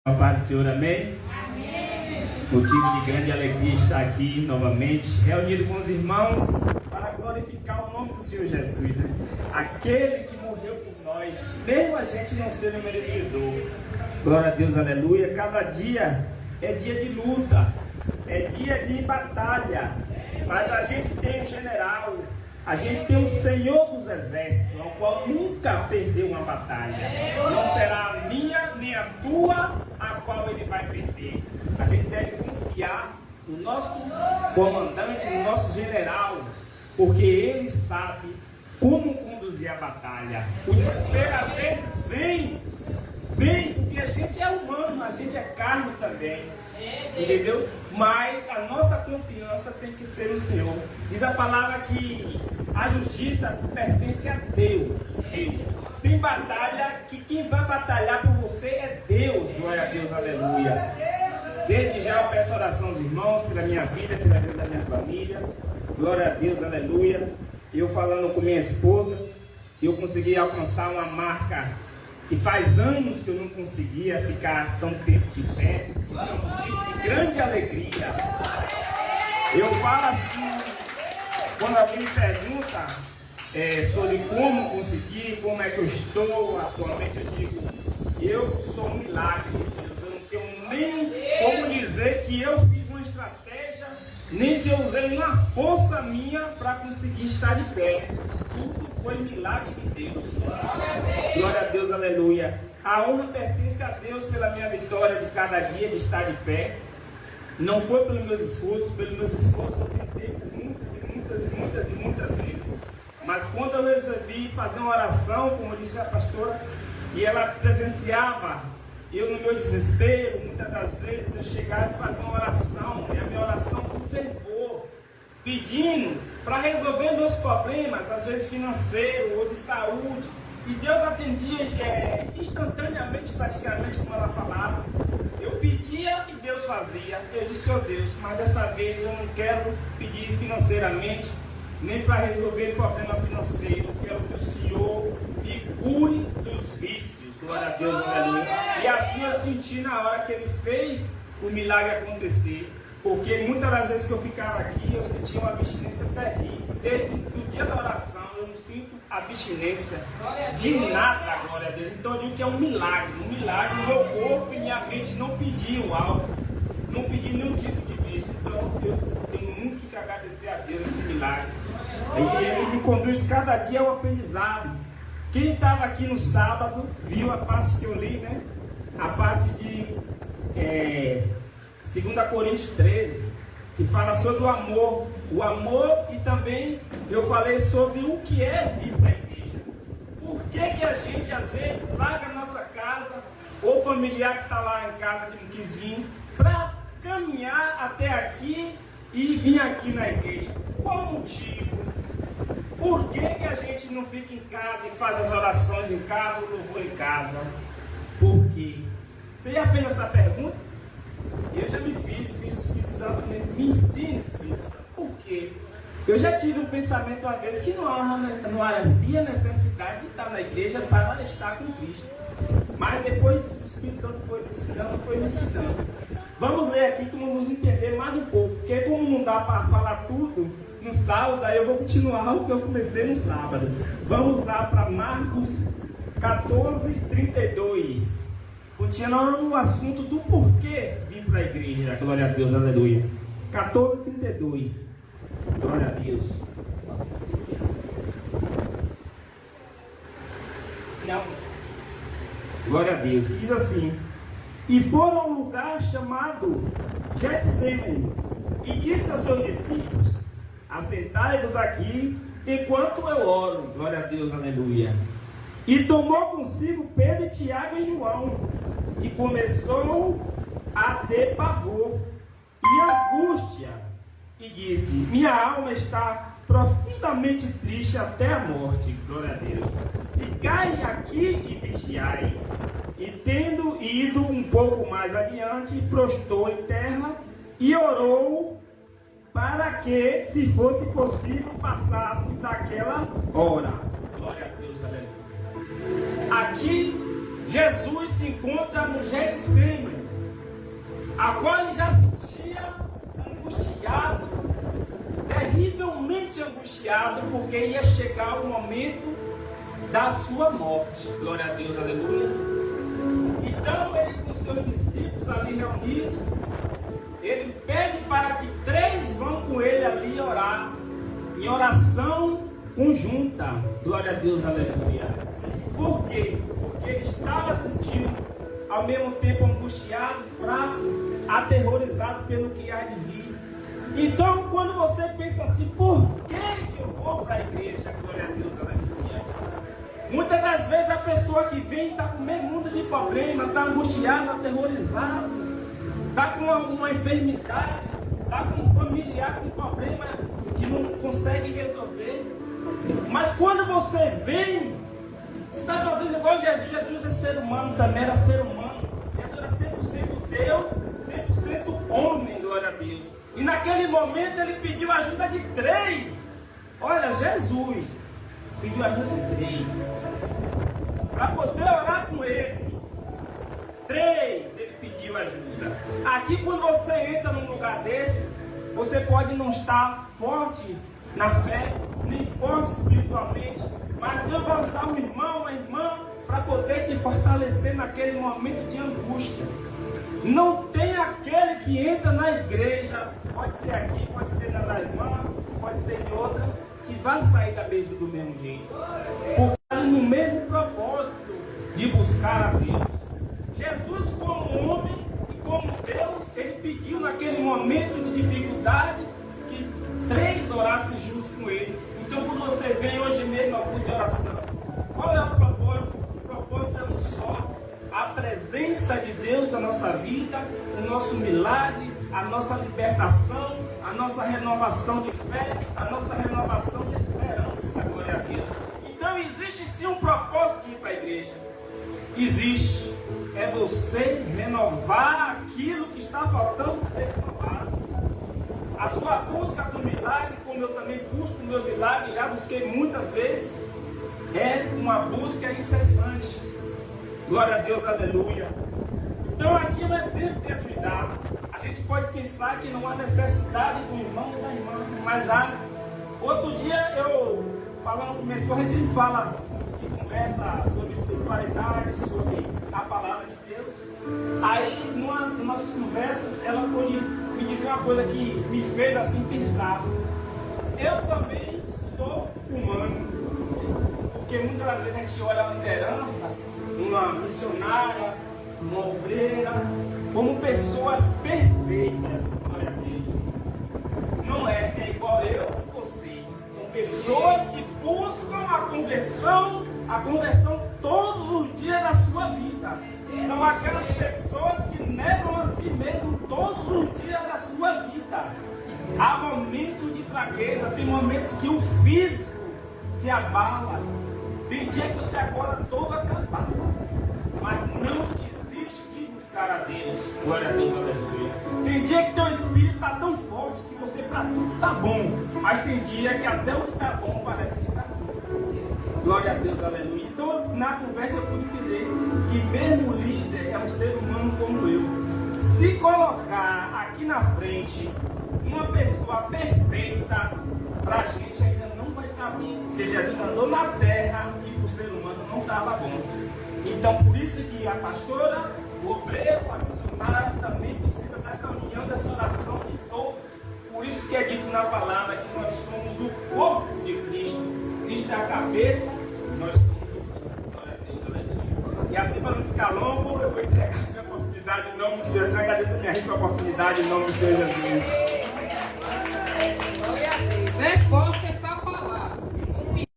A paz do Senhor, amém? Amém. Motivo de grande alegria estar aqui novamente, reunido com os irmãos, para glorificar o nome do Senhor Jesus, né? Aquele que morreu por nós, mesmo a gente não sendo merecedor. Glória a Deus, aleluia. Cada dia é dia de luta, é dia de batalha, mas a gente tem um general, a gente tem o Senhor dos Exércitos, ao qual nunca perdeu uma batalha. Não será a minha nem a tua a qual ele vai perder. A gente deve confiar no nosso comandante, no nosso general, porque ele sabe como conduzir a batalha. O desespero às vezes vem porque a gente é humano, a gente é carne também. Entendeu? Mas a nossa confiança tem que ser no Senhor. Diz a palavra que a justiça pertence a Deus. Tem batalha que quem vai batalhar por você é Deus. Glória a Deus, aleluia. Desde já eu peço oração aos irmãos, pela minha vida, pela vida da minha família. Glória a Deus, aleluia. Eu falando com minha esposa, que eu consegui alcançar uma marca que faz anos que eu não conseguia ficar tão tempo de pé. Isso é um motivo de grande alegria. Eu falo assim, quando alguém me pergunta sobre como conseguir, como é que eu estou atualmente, eu digo, eu sou um milagre de Deus. Eu não tenho nem como dizer que eu fiz uma estratégia, nem que eu usei uma força minha para conseguir estar de pé. Tudo foi milagre de Deus. Glória a Deus, aleluia. A honra pertence a Deus pela minha vitória de cada dia de estar de pé. Não foi pelos meus esforços, eu tentei muitas vezes. Mas quando eu resolvi fazer uma oração, como disse a pastora, e ela presenciava, eu no meu desespero, muitas das vezes eu chegava e fazia uma oração, e a minha oração com fervor, pedindo para resolver meus problemas, às vezes financeiros ou de saúde, e Deus atendia instantaneamente, praticamente, como ela falava. Eu pedia e Deus fazia. Eu disse, oh Deus, mas dessa vez eu não quero pedir financeiramente, nem para resolver problema financeiro. Eu quero que o Senhor me cure dos vícios. Glória a Deus, aleluia. E assim eu senti na hora que Ele fez o milagre acontecer. Porque muitas das vezes que eu ficava aqui, eu sentia uma abstinência terrível. Desde o dia da oração, eu não sinto abstinência de nada, glória a Deus. Então eu digo que é um milagre. Um milagre, o meu corpo e minha mente não pediam algo, não pedi nenhum tipo de vício. Então eu tenho muito que agradecer a Deus esse milagre. E Ele me conduz cada dia ao aprendizado. Quem estava aqui no sábado, viu a parte que eu li, né? A parte de 2 Coríntios 13, que fala sobre o amor, e também eu falei sobre o que é vir para a igreja. Por que a gente às vezes larga a nossa casa, ou familiar que está lá em casa que não quis vir, para caminhar até aqui e vir aqui na igreja? Qual o motivo? Por que a gente não fica em casa e faz as orações em casa, o louvor em casa? Por quê? Você já fez essa pergunta? Eu já me fiz o Espírito Santo me ensina, Espírito Santo. Por quê? Eu já tive um pensamento uma vez que não havia necessidade de estar na igreja para estar com Cristo. Mas depois o Espírito Santo foi me ensinando. Vamos ler aqui que vamos entender mais um pouco. Porque como não dá para falar tudo no sábado, aí eu vou continuar o que eu comecei no sábado. Vamos lá para Marcos 14:32. Continuando no assunto do porquê vir para a igreja. Glória a Deus, aleluia. 14:32. Glória a Deus. Não. Glória a Deus. Diz assim: e foram a um lugar chamado Getsêmani, e disse aos seus discípulos: assentai-vos aqui enquanto eu oro. Glória a Deus, aleluia. E tomou consigo Pedro, e Tiago e João, e começou a ter pavor e angústia, e disse: minha alma está profundamente triste até a morte. Glória a Deus. Ficai aqui e vigiai. E tendo ido um pouco mais adiante, prostrou em terra e orou para que, se fosse possível, passasse daquela hora. Glória a Deus, aleluia. Aqui Jesus se encontra no Getsêmani. a qual ele já sentia angustiado, terrivelmente angustiado, porque ia chegar o momento da sua morte. Glória a Deus, aleluia. Então ele, com seus discípulos ali reunidos, ele pede para que 3 vão com ele ali orar, em oração conjunta. Glória a Deus, aleluia. Por quê? Porque ele estava sentindo, ao mesmo tempo angustiado, fraco, aterrorizado pelo que há de vir. Então, quando você pensa assim, por que eu vou para a igreja? Glória a Deus, aleluia. Muitas das vezes a pessoa que vem está com meio mundo de problema, está angustiado, aterrorizado, está com uma enfermidade, está com um familiar com problema que não consegue resolver. Mas quando você vem, você está fazendo igual Jesus. Jesus é ser humano, também era ser humano. Jesus era 100% Deus, 100% homem, glória a Deus. E naquele momento ele pediu a ajuda de 3. Olha, Jesus pediu a ajuda de 3 para poder orar com ele. 3, ele pediu ajuda. Aqui, quando você entra num lugar desse, você pode não estar forte na fé, nem forte espiritualmente, mas Deus vai usar um irmão, uma irmã, para poder te fortalecer naquele momento de angústia. Não tem aquele que entra na igreja, pode ser aqui, pode ser na irmã, pode ser de outra, que vai sair da mesa do mesmo jeito, porque está no mesmo propósito de buscar a Deus. Jesus, como homem e como Deus, ele pediu naquele momento de dificuldade que 3 orassem junto com ele. Então, quando você vem hoje mesmo ao culto de oração, qual é o propósito? O propósito é um só: a presença de Deus na nossa vida, o nosso milagre, a nossa libertação, a nossa renovação de fé, a nossa renovação de esperança. Glória a Deus. Então, existe sim um propósito de ir para a igreja. Existe. É você renovar aquilo que está faltando ser renovado. A sua busca do milagre, como eu também busco o meu milagre, já busquei muitas vezes, é uma busca incessante. Glória a Deus, aleluia. Então aqui é um exemplo que Jesus dá. A gente pode pensar que não há necessidade do irmão e da irmã, mas há. Outro dia eu, falando com minha esposa, a gente fala e conversa sobre espiritualidade, sobre a palavra de Deus. Aí, numa das nossas conversas, ela pôde me dizer uma coisa que me fez assim pensar. Eu também sou humano, porque muitas das vezes a gente olha a liderança, uma missionária, uma obreira, como pessoas perfeitas. Glória a Deus. Não é igual eu e você. São pessoas que buscam a conversão todos os dias da sua vida. São aquelas pessoas que negam a si mesmo todos os dias da sua vida. Há momentos de fraqueza, tem momentos que o físico se abala. Tem dia que você acorda todo acabado, mas não desiste de buscar a Deus. Glória a Deus, aleluia. Tem dia que teu espírito está tão forte que você para tudo está bom, mas tem dia que até o que está bom parece que está ruim. Glória a Deus, aleluia. Então, na conversa eu pude entender que mesmo o líder é um ser humano como eu. Se colocar aqui na frente uma pessoa perfeita, para a gente ainda não vai estar bom, porque Jesus andou na terra e para o ser humano não estava bom. Então, por isso que a pastora, o obreiro, a missionária também precisa dessa união, dessa oração de todos. Por isso que é dito na palavra que nós somos o corpo de Cristo. Cristo é a cabeça, nós somos o corpo. Glória a Deus, aleluia. E assim, para não ficar longo, eu vou entregar a minha oportunidade em nome do Senhor. Eu agradeço a minha rica oportunidade em nome do Senhor Jesus. Resposta.